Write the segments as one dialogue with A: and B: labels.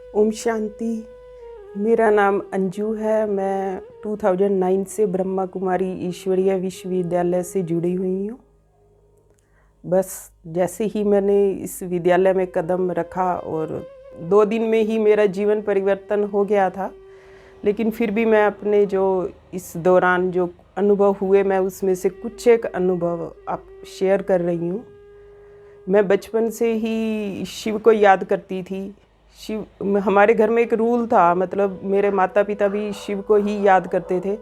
A: ओम शांति। मेरा नाम अंजू है। मैं 2009 से ब्रह्मा कुमारी ईश्वरीय विश्वविद्यालय से जुड़ी हुई हूँ। बस जैसे ही मैंने इस विद्यालय में कदम रखा और 2 दिन में ही मेरा जीवन परिवर्तन हो गया था। लेकिन फिर भी मैं अपने जो इस दौरान जो अनुभव हुए, मैं उसमें से कुछ एक अनुभव आप शेयर कर रही हूँ। मैं बचपन से ही शिव को याद करती थी। शिव, हमारे घर में एक रूल था, मतलब मेरे माता पिता भी शिव को ही याद करते थे।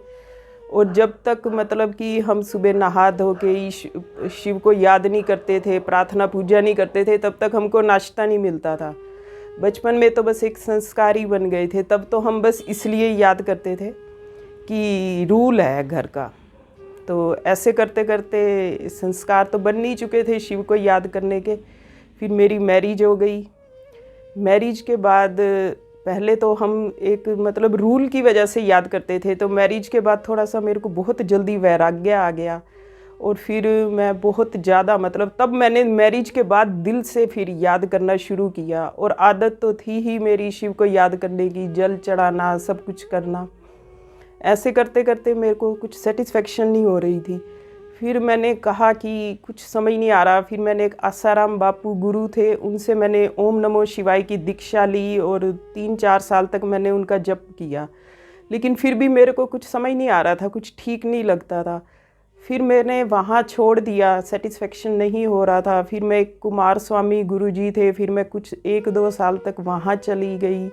A: और जब तक मतलब कि हम सुबह नहा धो के शिव को याद नहीं करते थे, प्रार्थना पूजा नहीं करते थे, तब तक हमको नाश्ता नहीं मिलता था। बचपन में तो बस एक संस्कार ही बन गए थे। तब तो हम बस इसलिए याद करते थे कि रूल है घर का। तो ऐसे करते करते संस्कार तो बन नहीं चुके थे शिव को याद करने के। फिर मेरी मैरिज हो गई। मैरिज के बाद पहले तो हम एक मतलब रूल की वजह से याद करते थे, तो मैरिज के बाद थोड़ा सा मेरे को बहुत जल्दी वैराग्य आ गया। और फिर मैं बहुत ज़्यादा मतलब तब मैंने मैरिज के बाद दिल से फिर याद करना शुरू किया। और आदत तो थी ही मेरी शिव को याद करने की, जल चढ़ाना, सब कुछ करना। ऐसे करते करते मेरे को कुछ सेटिस्फेक्शन नहीं हो रही थी। फिर मैंने कहा कि कुछ समझ नहीं आ रहा। फिर मैंने एक आसाराम बापू गुरु थे, उनसे मैंने ओम नमो शिवाय की दीक्षा ली और 3-4 साल तक मैंने उनका जप किया। लेकिन फिर भी मेरे को कुछ समझ नहीं आ रहा था, कुछ ठीक नहीं लगता था। फिर मैंने वहाँ छोड़ दिया, सेटिस्फेक्शन नहीं हो रहा था। फिर मैं एक कुमार स्वामी गुरुजी थे, फिर मैं कुछ 1-2 साल तक वहाँ चली गई।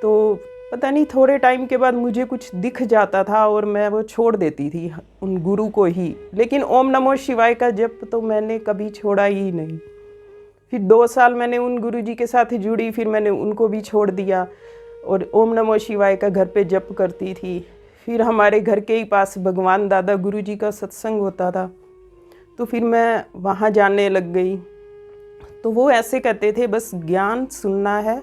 A: तो पता नहीं थोड़े टाइम के बाद मुझे कुछ दिख जाता था और मैं वो छोड़ देती थी उन गुरु को ही। लेकिन ओम नमो शिवाय का जप तो मैंने कभी छोड़ा ही नहीं। फिर 2 साल मैंने उन गुरुजी के साथ जुड़ी, फिर मैंने उनको भी छोड़ दिया और ओम नमो शिवाय का घर पे जप करती थी। फिर हमारे घर के ही पास भगवान दादा गुरुजी का सत्संग होता था, तो फिर मैं वहाँ जाने लग गई। तो वो ऐसे कहते थे बस ज्ञान सुनना है,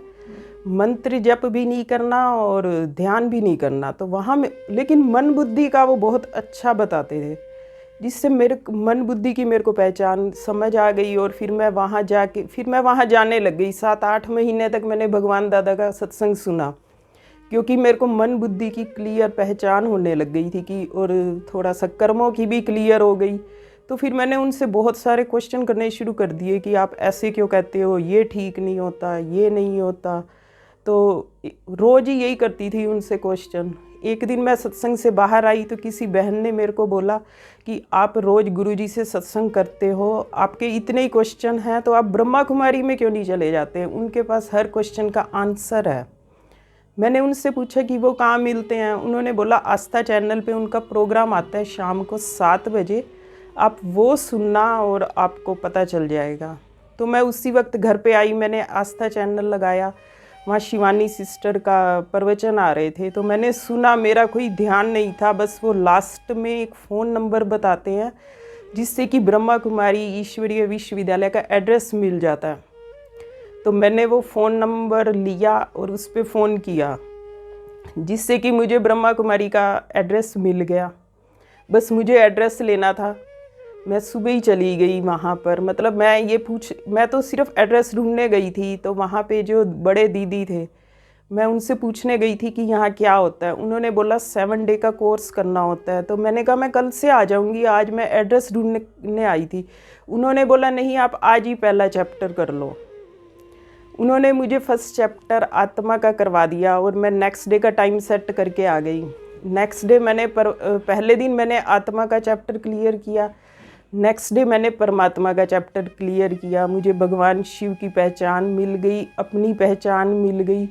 A: मंत्र जप भी नहीं करना और ध्यान भी नहीं करना। तो वहाँ में लेकिन मन बुद्धि का वो बहुत अच्छा बताते थे, जिससे मेरे मन बुद्धि की मेरे को पहचान समझ आ गई। और फिर मैं वहाँ जाने लग गई। 7-8 महीने तक मैंने भगवान दादा का सत्संग सुना, क्योंकि मेरे को मन बुद्धि की क्लियर पहचान होने लग गई थी कि और थोड़ा सा कर्मों की भी क्लियर हो गई। तो फिर मैंने उनसे बहुत सारे क्वेश्चन करने शुरू कर दिए कि आप ऐसे क्यों कहते हो, ये ठीक नहीं होता, ये नहीं होता। तो रोज़ ही यही करती थी उनसे क्वेश्चन। एक दिन मैं सत्संग से बाहर आई तो किसी बहन ने मेरे को बोला कि आप रोज़ गुरुजी से सत्संग करते हो, आपके इतने ही क्वेश्चन हैं, तो आप ब्रह्मा कुमारी में क्यों नहीं चले जाते हैं, उनके पास हर क्वेश्चन का आंसर है। मैंने उनसे पूछा कि वो कहाँ मिलते हैं। उन्होंने बोला आस्था चैनल पे उनका प्रोग्राम आता है शाम को 7 बजे, आप वो सुनना और आपको पता चल जाएगा। तो मैं उसी वक्त घर पे आई, मैंने आस्था चैनल लगाया। वहाँ शिवानी सिस्टर का प्रवचन आ रहे थे, तो मैंने सुना। मेरा कोई ध्यान नहीं था, बस वो लास्ट में एक फ़ोन नंबर बताते हैं जिससे कि ब्रह्मा कुमारी ईश्वरीय विश्वविद्यालय का एड्रेस मिल जाता है। तो मैंने वो फ़ोन नंबर लिया और उस पर फ़ोन किया, जिससे कि मुझे ब्रह्मा कुमारी का एड्रेस मिल गया। बस मुझे एड्रेस लेना था। मैं सुबह ही चली गई वहाँ पर। मतलब मैं तो सिर्फ एड्रेस ढूंढने गई थी। तो वहाँ पे जो बड़े दीदी थे, मैं उनसे पूछने गई थी कि यहाँ क्या होता है। उन्होंने बोला 7 डे का कोर्स करना होता है। तो मैंने कहा मैं कल से आ जाऊँगी, आज मैं एड्रेस ढूंढने आई थी। उन्होंने बोला नहीं, आप आज ही पहला चैप्टर कर लो। उन्होंने मुझे फर्स्ट चैप्टर आत्मा का करवा दिया और मैं नेक्स्ट डे का टाइम सेट करके आ गई। नेक्स्ट डे पहले दिन मैंने आत्मा का चैप्टर क्लियर किया। नेक्स्ट डे मैंने परमात्मा का चैप्टर क्लियर किया। मुझे भगवान शिव की पहचान मिल गई, अपनी पहचान मिल गई।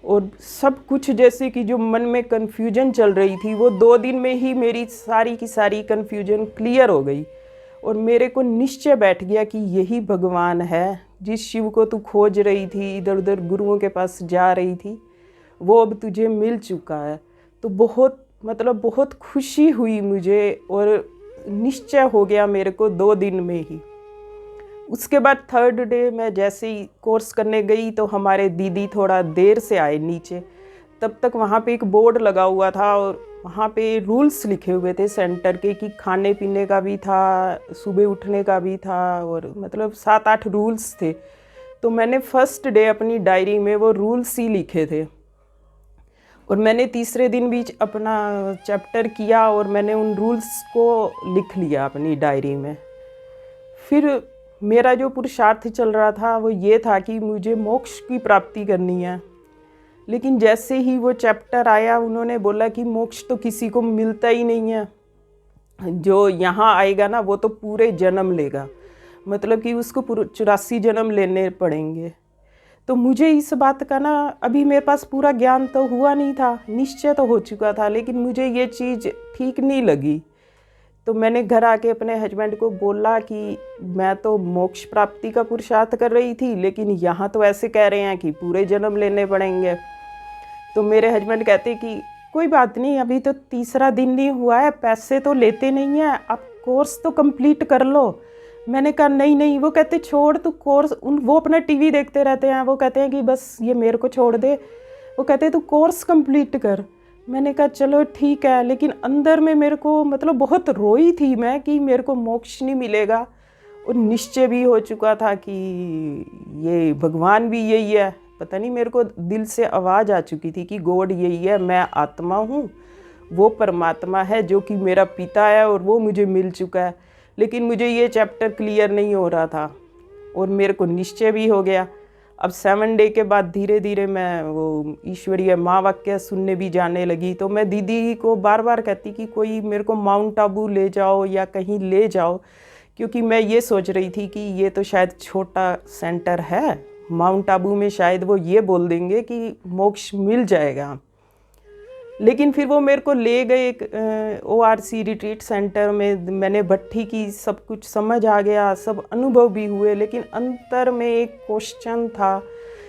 A: और सब कुछ जैसे कि जो मन में कन्फ्यूजन चल रही थी, वो 2 दिन में ही मेरी सारी की सारी कन्फ्यूजन क्लियर हो गई। और मेरे को निश्चय बैठ गया कि यही भगवान है, जिस शिव को तू खोज रही थी, इधर उधर गुरुओं के पास जा रही थी, वो अब तुझे मिल चुका है। तो बहुत खुशी हुई मुझे और निश्चय हो गया मेरे को 2 दिन में ही। उसके बाद 3rd डे मैं जैसे ही कोर्स करने गई तो हमारे दीदी थोड़ा देर से आए नीचे। तब तक वहाँ पे एक बोर्ड लगा हुआ था और वहाँ पे रूल्स लिखे हुए थे सेंटर के, कि खाने पीने का भी था, सुबह उठने का भी था, और मतलब 7-8 रूल्स थे। तो मैंने फर्स्ट डे अपनी डायरी में वो रूल्स ही लिखे थे, और मैंने तीसरे दिन भी अपना चैप्टर किया और मैंने उन रूल्स को लिख लिया अपनी डायरी में। फिर मेरा जो पुरुषार्थ चल रहा था वो ये था कि मुझे मोक्ष की प्राप्ति करनी है। लेकिन जैसे ही वो चैप्टर आया, उन्होंने बोला कि मोक्ष तो किसी को मिलता ही नहीं है, जो यहाँ आएगा ना वो तो पूरे जन्म लेगा, मतलब कि उसको 84 जन्म लेने पड़ेंगे। तो मुझे इस बात का ना अभी मेरे पास पूरा ज्ञान तो हुआ नहीं था, निश्चय तो हो चुका था, लेकिन मुझे ये चीज़ ठीक नहीं लगी। तो मैंने घर आके अपने हस्बैंड को बोला कि मैं तो मोक्ष प्राप्ति का पुरुषार्थ कर रही थी, लेकिन यहाँ तो ऐसे कह रहे हैं कि पूरे जन्म लेने पड़ेंगे। तो मेरे हस्बैंड कहते कि कोई बात नहीं, अभी तो तीसरा दिन नहीं हुआ है, पैसे तो लेते नहीं हैं, आप कोर्स तो कंप्लीट कर लो। मैंने कहा नहीं नहीं। वो कहते छोड़ तू कोर्स, वो अपना टीवी देखते रहते हैं, वो कहते हैं कि बस ये मेरे को छोड़ दे। वो कहते तू कोर्स कंप्लीट कर। मैंने कहा चलो ठीक है, लेकिन अंदर में मेरे को मतलब बहुत रोई थी मैं कि मेरे को मोक्ष नहीं मिलेगा, और निश्चय भी हो चुका था कि ये भगवान भी यही है। पता नहीं, मेरे को दिल से आवाज़ आ चुकी थी कि गॉड यही है, मैं आत्मा हूँ, वो परमात्मा है जो कि मेरा पिता है और वो मुझे मिल चुका है। लेकिन मुझे ये चैप्टर क्लियर नहीं हो रहा था, और मेरे को निश्चय भी हो गया। अब 7 डे के बाद धीरे धीरे मैं वो ईश्वरीय महावाक्य सुनने भी जाने लगी। तो मैं दीदी को बार बार कहती कि कोई मेरे को माउंट आबू ले जाओ या कहीं ले जाओ, क्योंकि मैं ये सोच रही थी कि ये तो शायद छोटा सेंटर है, माउंट आबू में शायद वो ये बोल देंगे कि मोक्ष मिल जाएगा। लेकिन फिर वो मेरे को ले गए एक ORC रिट्रीट सेंटर में, मैंने भट्ठी की सब कुछ समझ आ गया, सब अनुभव भी हुए, लेकिन अंतर में एक क्वेश्चन था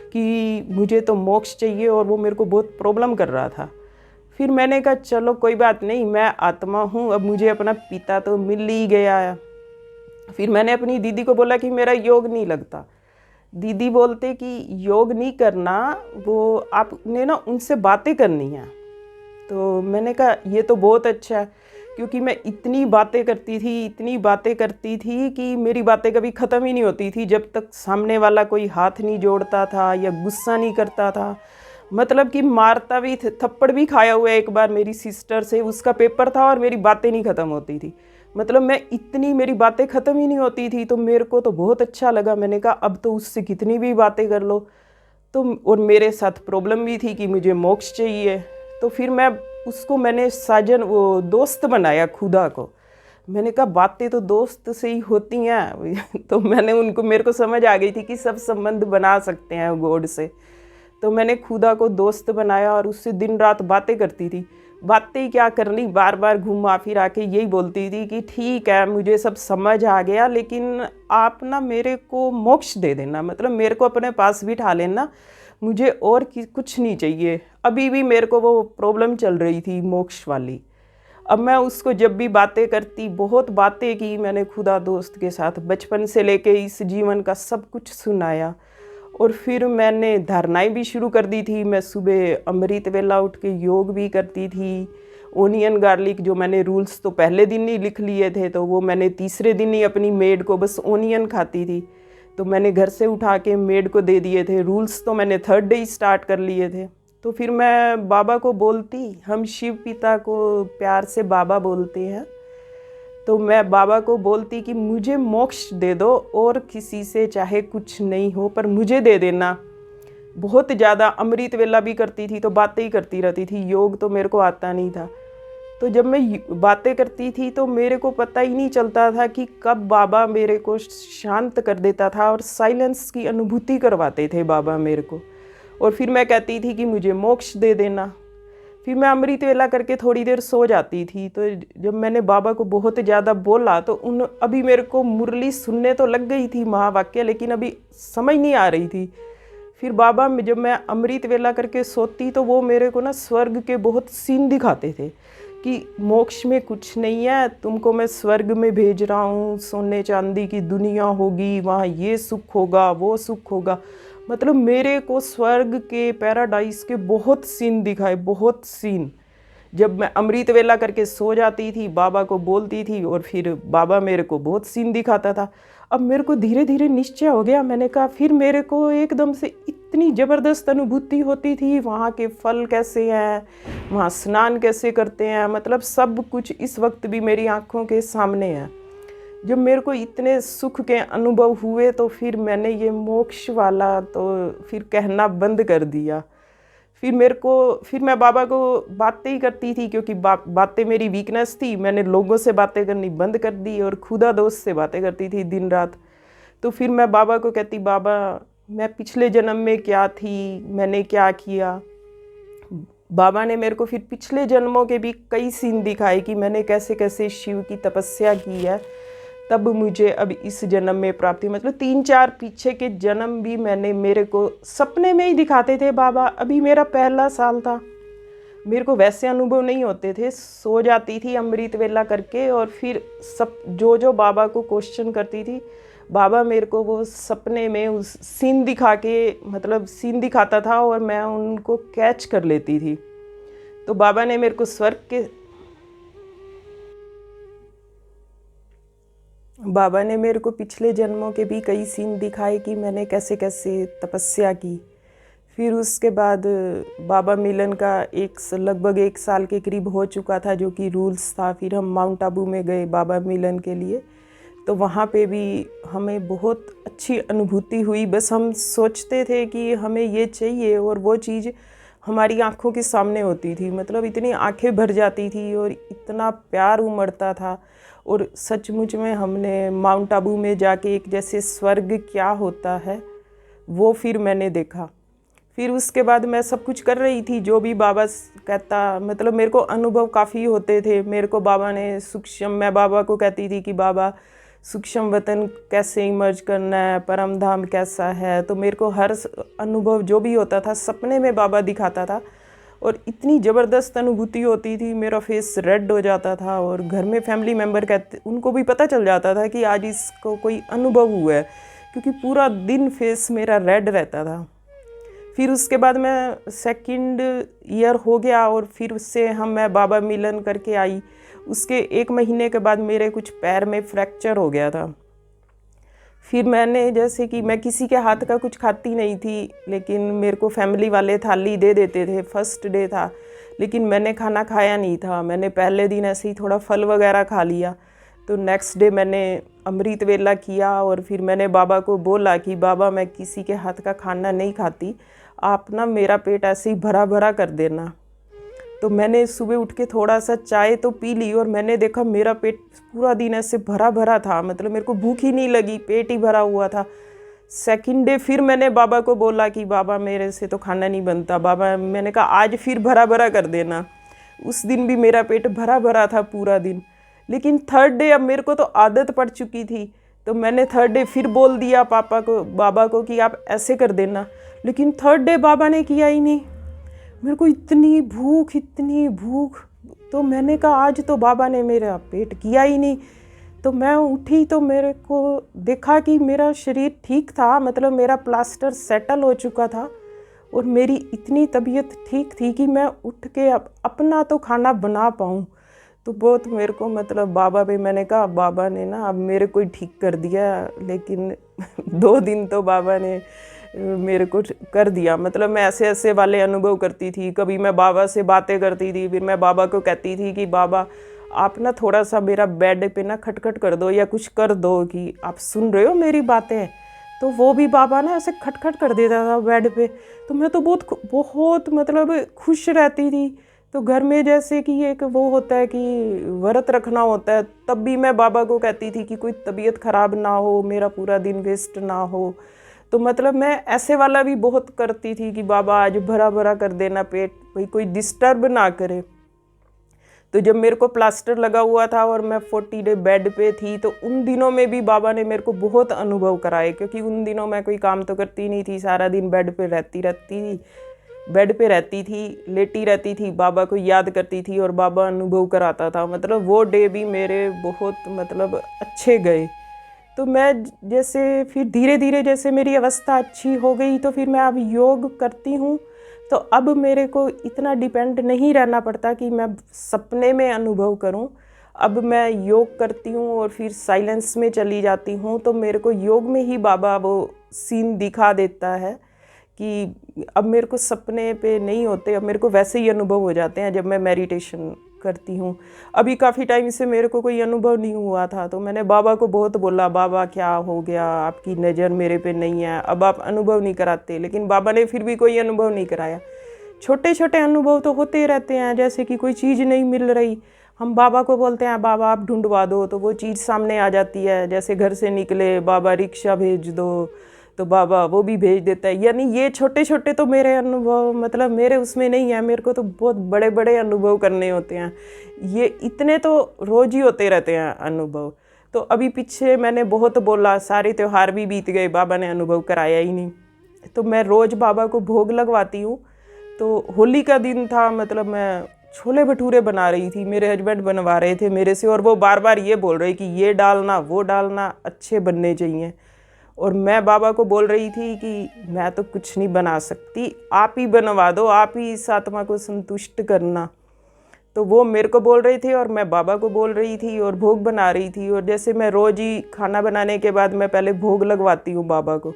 A: कि मुझे तो मोक्ष चाहिए, और वो मेरे को बहुत प्रॉब्लम कर रहा था। फिर मैंने कहा चलो कोई बात नहीं, मैं आत्मा हूँ, अब मुझे अपना पिता तो मिल ही गया है। फिर मैंने अपनी दीदी को बोला कि मेरा योग नहीं लगता। दीदी बोलते कि योग नहीं करना, वो आपने ना उनसे बातें करनी है। तो मैंने कहा ये तो बहुत अच्छा है, क्योंकि मैं इतनी बातें करती थी कि मेरी बातें कभी ख़त्म ही नहीं होती थी जब तक सामने वाला कोई हाथ नहीं जोड़ता था या गुस्सा नहीं करता था। मतलब कि मारता भी, थप्पड़ भी खाया हुआ है एक बार मेरी सिस्टर से, उसका पेपर था और मेरी बातें नहीं ख़त्म होती थी। मतलब मेरी बातें ख़त्म ही नहीं होती थी। तो मेरे को तो बहुत अच्छा लगा। मैंने कहा अब तो उससे कितनी भी बातें कर लो। तो और मेरे साथ प्रॉब्लम भी थी कि मुझे मोक्ष चाहिए। तो फिर मैंने साजन वो दोस्त बनाया खुदा को। मैंने कहा बातें तो दोस्त से ही होती हैं। तो मेरे को समझ आ गई थी कि सब संबंध बना सकते हैं गॉड से। तो मैंने खुदा को दोस्त बनाया और उससे दिन रात बातें करती थी। बातें ही क्या करनी, बार बार घुमा फिरा के यही बोलती थी कि ठीक है मुझे सब समझ आ गया, लेकिन आप ना मेरे को मोक्ष दे देना, मतलब मेरे को अपने पास बिठा लेना, मुझे और कुछ नहीं चाहिए। अभी भी मेरे को वो प्रॉब्लम चल रही थी मोक्ष वाली। अब मैं उसको जब भी बातें करती, बहुत बातें की मैंने खुदा दोस्त के साथ, बचपन से लेके इस जीवन का सब कुछ सुनाया। और फिर मैंने धारणाएं भी शुरू कर दी थी। मैं सुबह अमृत वेला उठ के योग भी करती थी। ओनियन गार्लिक जो मैंने रूल्स तो पहले दिन ही लिख लिए थे, तो वो मैंने तीसरे दिन ही अपनी मेड को बस ओनियन खाती थी, तो मैंने घर से उठा के मेड को दे दिए थे। रूल्स तो मैंने 3rd डे ही स्टार्ट कर लिए थे। तो फिर मैं बाबा को बोलती, हम शिव पिता को प्यार से बाबा बोलते हैं, तो मैं बाबा को बोलती कि मुझे मोक्ष दे दो, और किसी से चाहे कुछ नहीं हो पर मुझे दे देना। बहुत ज़्यादा अमृत वेला भी करती थी, तो बातें ही करती रहती थी। योग तो मेरे को आता नहीं था। तो जब मैं बातें करती थी तो मेरे को पता ही नहीं चलता था कि कब बाबा मेरे को शांत कर देता था, और साइलेंस की अनुभूति करवाते थे बाबा मेरे को। और फिर मैं कहती थी कि मुझे मोक्ष दे देना। फिर मैं अमृत वेला करके थोड़ी देर सो जाती थी। तो जब मैंने बाबा को बहुत ज़्यादा बोला तो अभी मेरे को मुरली सुनने तो लग गई थी महावाक्य, लेकिन अभी समझ नहीं आ रही थी। फिर बाबा जब मैं अमृत वेला करके सोती तो वो मेरे को ना स्वर्ग के बहुत सीन दिखाते थे कि मोक्ष में कुछ नहीं है, तुमको मैं स्वर्ग में भेज रहा हूँ, सोने चांदी की दुनिया होगी, वहाँ ये सुख होगा वो सुख होगा। मतलब मेरे को स्वर्ग के, पैराडाइज के बहुत सीन दिखाए, बहुत सीन। जब मैं अमृत वेला करके सो जाती थी, बाबा को बोलती थी, और फिर बाबा मेरे को बहुत सीन दिखाता था। अब मेरे को धीरे धीरे निश्चय हो गया। मैंने कहा फिर मेरे को एकदम से इतनी ज़बरदस्त अनुभूति होती थी, वहाँ के फल कैसे हैं, वहाँ स्नान कैसे करते हैं, मतलब सब कुछ इस वक्त भी मेरी आँखों के सामने है। जब मेरे को इतने सुख के अनुभव हुए तो फिर मैंने ये मोक्ष वाला तो फिर कहना बंद कर दिया। फिर मैं बाबा को बातें ही करती थी, क्योंकि बातें मेरी वीकनेस थी। मैंने लोगों से बातें करनी बंद कर दी और खुदा दोस्त से बातें करती थी दिन रात। तो फिर मैं बाबा को कहती, बाबा मैं पिछले जन्म में क्या थी, मैंने क्या किया। बाबा ने मेरे को फिर पिछले जन्मों के भी कई सीन दिखाए कि मैंने कैसे कैसे शिव की तपस्या की है, तब मुझे अब इस जन्म में प्राप्ति, मतलब 3-4 पीछे के जन्म भी मेरे को सपने में ही दिखाते थे बाबा। अभी मेरा पहला साल था, मेरे को वैसे अनुभव नहीं होते थे। सो जाती थी अमृत वेला करके और फिर सब जो बाबा को क्वेश्चन करती थी, बाबा मेरे को वो सपने में उस सीन दिखा के, मतलब सीन दिखाता था और मैं उनको कैच कर लेती थी। तो बाबा ने मेरे को पिछले जन्मों के भी कई सीन दिखाए कि मैंने कैसे कैसे तपस्या की। फिर उसके बाद बाबा मिलन का लगभग 1 साल के करीब हो चुका था, जो कि रूल्स था। फिर हम माउंट आबू में गए बाबा मिलन के लिए, तो वहाँ पे भी हमें बहुत अच्छी अनुभूति हुई। बस हम सोचते थे कि हमें ये चाहिए और वो चीज़ हमारी आंखों के सामने होती थी, मतलब इतनी आंखें भर जाती थी और इतना प्यार उमड़ता था। और सचमुच में हमने माउंट आबू में जाके एक जैसे स्वर्ग क्या होता है वो फिर मैंने देखा। फिर उसके बाद मैं सब कुछ कर रही थी जो भी बाबा कहता, मतलब मेरे को अनुभव काफ़ी होते थे। मेरे को बाबा ने सूक्ष्म, मैं बाबा को कहती थी कि बाबा सूक्ष्म वतन कैसे इमर्ज करना है, परम धाम कैसा है। तो मेरे को हर अनुभव जो भी होता था सपने में बाबा दिखाता था और इतनी ज़बरदस्त अनुभूति होती थी, मेरा फेस रेड हो जाता था। और घर में फैमिली मेम्बर कहते, उनको भी पता चल जाता था कि आज इसको कोई अनुभव हुआ है, क्योंकि पूरा दिन फेस मेरा रेड रहता था। फिर उसके बाद मैं 2nd ईयर हो गया और फिर उससे मैं बाबा मिलन करके आई। उसके 1 महीने के बाद मेरे कुछ पैर में फ्रैक्चर हो गया था। फिर मैंने, जैसे कि मैं किसी के हाथ का कुछ खाती नहीं थी, लेकिन मेरे को फैमिली वाले थाली दे देते थे। फर्स्ट डे था, लेकिन मैंने खाना खाया नहीं था। मैंने पहले दिन ऐसे ही थोड़ा फल वगैरह खा लिया। तो नेक्स्ट डे मैंने अमृत वेला किया और फिर मैंने बाबा को बोला कि बाबा मैं किसी के हाथ का खाना नहीं खाती, आप ना मेरा पेट ऐसे ही भरा भरा कर देना। तो मैंने सुबह उठ के थोड़ा सा चाय तो पी ली और मैंने देखा मेरा पेट पूरा दिन ऐसे भरा भरा था, मतलब मेरे को भूख ही नहीं लगी, पेट ही भरा हुआ था। 2nd डे फिर मैंने बाबा को बोला कि बाबा मेरे से तो खाना नहीं बनता। बाबा, मैंने कहा आज फिर भरा भरा कर देना। उस दिन भी मेरा पेट भरा भरा था पूरा दिन। लेकिन 3rd डे अब मेरे को तो आदत पड़ चुकी थी, तो मैंने 3rd डे फिर बोल दिया बाबा को कि आप ऐसे कर देना। लेकिन 3rd डे बाबा ने किया ही नहीं। मेरे को इतनी भूख, तो मैंने कहा आज तो बाबा ने मेरा पेट किया ही नहीं। तो मैं उठी तो मेरे को देखा कि मेरा शरीर ठीक था, मतलब मेरा प्लास्टर सेटल हो चुका था और मेरी इतनी तबीयत ठीक थी कि मैं उठ के अपना तो खाना बना पाऊँ। तो बहुत मेरे को, मतलब बाबा पे, मैंने कहा बाबा ने ना अब मेरे को ठीक कर दिया। लेकिन 2 दिन तो बाबा ने मेरे को कर दिया, मतलब मैं ऐसे ऐसे वाले अनुभव करती थी। कभी मैं बाबा से बातें करती थी, फिर मैं बाबा को कहती थी कि बाबा आप ना थोड़ा सा मेरा बेड पे ना खटखट कर दो या कुछ कर दो कि आप सुन रहे हो मेरी बातें। तो वो भी बाबा ना ऐसे खटखट कर देता था बेड पे। तो मैं तो बहुत मतलब खुश रहती थी। तो घर में जैसे कि एक वो होता है कि व्रत रखना होता है, तब भी मैं बाबा को कहती थी कि कोई तबीयत ख़राब ना हो, मेरा पूरा दिन वेस्ट ना हो। तो मतलब मैं ऐसे वाला भी बहुत करती थी कि बाबा आज भरा भरा कर देना पेट, भाई कोई डिस्टर्ब ना करे। तो जब मेरे को प्लास्टर लगा हुआ था और मैं 40 डे बेड पे थी, तो उन दिनों में भी बाबा ने मेरे को बहुत अनुभव कराए, क्योंकि उन दिनों मैं कोई काम तो करती नहीं थी, सारा दिन बेड पे रहती थी, लेटी रहती थी, बाबा को याद करती थी और बाबा अनुभव कराता था। मतलब वो डे भी मेरे बहुत मतलब अच्छे गए। तो मैं जैसे फिर धीरे धीरे जैसे मेरी अवस्था अच्छी हो गई, तो फिर मैं अब योग करती हूँ। तो अब मेरे को इतना डिपेंड नहीं रहना पड़ता कि मैं सपने में अनुभव करूँ। अब मैं योग करती हूँ और फिर साइलेंस में चली जाती हूँ, तो मेरे को योग में ही बाबा वो सीन दिखा देता है कि अब मेरे को सपने पे नहीं होते, अब मेरे को वैसे ही अनुभव हो जाते हैं जब मैं मेडिटेशन करती हूँ। अभी काफ़ी टाइम से मेरे को कोई अनुभव नहीं हुआ था, तो मैंने बाबा को बहुत बोला, बाबा क्या हो गया, आपकी नज़र मेरे पे नहीं है, अब आप अनुभव नहीं कराते। लेकिन बाबा ने फिर भी कोई अनुभव नहीं कराया। छोटे छोटे अनुभव तो होते रहते हैं, जैसे कि कोई चीज़ नहीं मिल रही, हम बाबा को बोलते हैं बाबा आप ढूंढवा दो, तो वो चीज़ सामने आ जाती है। जैसे घर से निकले, बाबा रिक्शा भेज दो, तो बाबा वो भी भेज देता है। यानी ये छोटे छोटे तो मेरे अनुभव मतलब मेरे उसमें नहीं है, मेरे को तो बहुत बड़े बड़े अनुभव करने होते हैं। ये इतने तो रोज़ ही होते रहते हैं अनुभव। तो अभी पीछे मैंने बहुत बोला, सारे त्यौहार भी बीत गए, बाबा ने अनुभव कराया ही नहीं। तो मैं रोज़ बाबा को भोग लगवाती हूँ। तो होली का दिन था, मतलब मैं छोले भटूरे बना रही थी, मेरे हस्बैंड बनवा रहे थे मेरे से, और वो बार बार ये बोल रहे कि ये डालना वो डालना, अच्छे बनने चाहिए। और मैं बाबा को बोल रही थी कि मैं तो कुछ नहीं बना सकती, आप ही बनवा दो, आप ही इस आत्मा को संतुष्ट करना। तो वो मेरे को बोल रहे थे और मैं बाबा को बोल रही थी और भोग बना रही थी। और जैसे मैं रोज़ ही खाना बनाने के बाद मैं पहले भोग लगवाती हूँ बाबा को।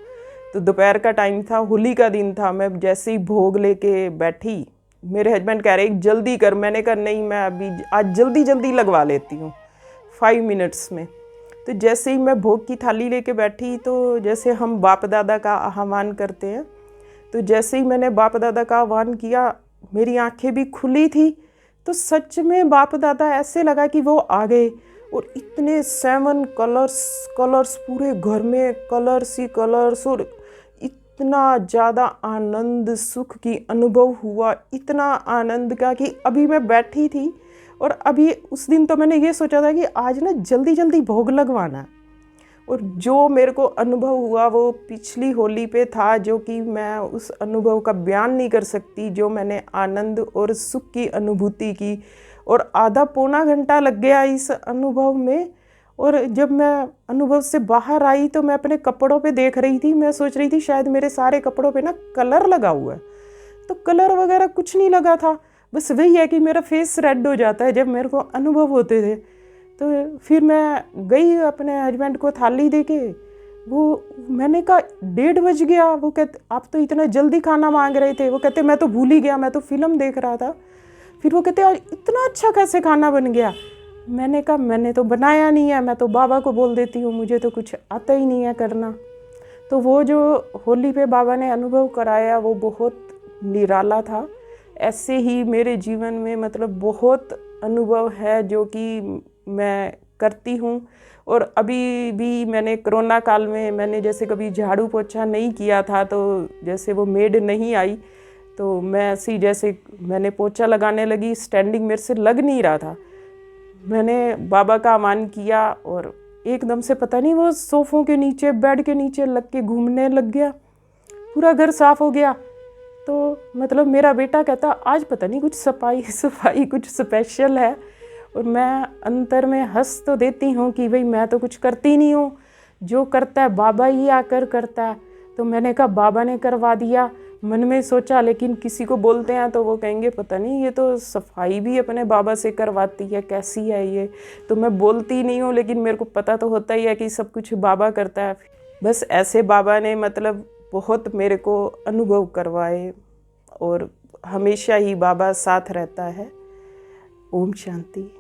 A: तो दोपहर का टाइम था, होली का दिन था, मैं जैसे ही भोग लेके बैठी, मेरे हस्बैंड कह रहे जल्दी कर। मैंने कहा नहीं, मैं अभी आज जल्दी जल्दी लगवा लेती हूँ 5 मिनट्स में। तो जैसे ही मैं भोग की थाली लेके बैठी, तो जैसे हम बाप दादा का आह्वान करते हैं, तो जैसे ही मैंने बाप दादा का आह्वान किया, मेरी आंखें भी खुली थी। तो सच में बाप दादा ऐसे लगा कि वो आ गए, और इतने 7 कलर्स पूरे घर में, कलर्स ही कलर्स, और इतना ज़्यादा आनंद सुख की अनुभव हुआ, इतना आनंद का कि अभी मैं बैठी थी। और अभी उस दिन तो मैंने ये सोचा था कि आज ना जल्दी जल्दी भोग लगवाना है। और जो मेरे को अनुभव हुआ वो पिछली होली पे था, जो कि मैं उस अनुभव का बयान नहीं कर सकती, जो मैंने आनंद और सुख की अनुभूति की। और आधा पौना घंटा लग गया इस अनुभव में। और जब मैं अनुभव से बाहर आई तो मैं अपने कपड़ों पे देख रही थी, मैं सोच रही थी शायद मेरे सारे कपड़ों पे ना कलर लगा हुआ है। तो कलर वगैरह कुछ नहीं लगा था, बस वही है कि मेरा फेस रेड हो जाता है जब मेरे को अनुभव होते थे। तो फिर मैं गई अपने हस्बैंड को थाली दे के, वो मैंने कहा 1:30 बज गया। वो कहते आप तो इतना जल्दी खाना मांग रहे थे। वो कहते मैं तो भूल ही गया, मैं तो फिल्म देख रहा था। फिर वो कहते आज इतना अच्छा कैसे खाना बन गया। मैंने कहा मैंने तो बनाया नहीं है, मैं तो बाबा को बोल देती हूँ, मुझे तो कुछ आता ही नहीं है करना। तो वो जो होली पे बाबा ने अनुभव कराया वो बहुत निराला था। ऐसे ही मेरे जीवन में मतलब बहुत अनुभव है जो कि मैं करती हूँ। और अभी भी मैंने कोरोना काल में मैंने जैसे कभी झाड़ू पोछा नहीं किया था, तो जैसे वो मेड नहीं आई, तो मैं ऐसी जैसे मैंने पोछा लगाने लगी, स्टैंडिंग मेरे से लग नहीं रहा था। मैंने बाबा का आह्वान किया और एकदम से पता नहीं वो सोफ़ों के नीचे, बेड के नीचे लग के घूमने लग गया, पूरा घर साफ़ हो गया। तो मतलब मेरा बेटा कहता आज पता नहीं कुछ सफाई कुछ स्पेशल है। और मैं अंतर में हंस तो देती हूँ कि भाई मैं तो कुछ करती नहीं हूँ, जो करता है बाबा ही आकर करता है। तो मैंने कहा बाबा ने करवा दिया। मन में सोचा लेकिन किसी को बोलते हैं तो वो कहेंगे पता नहीं ये तो सफाई भी अपने बाबा से करवाती है, कैसी है ये। तो मैं बोलती नहीं हूँ, लेकिन मेरे को पता तो होता ही है कि सब कुछ बाबा करता है। बस ऐसे बाबा ने मतलब बहुत मेरे को अनुभव करवाए, और हमेशा ही बाबा साथ रहता है। ओम शांति।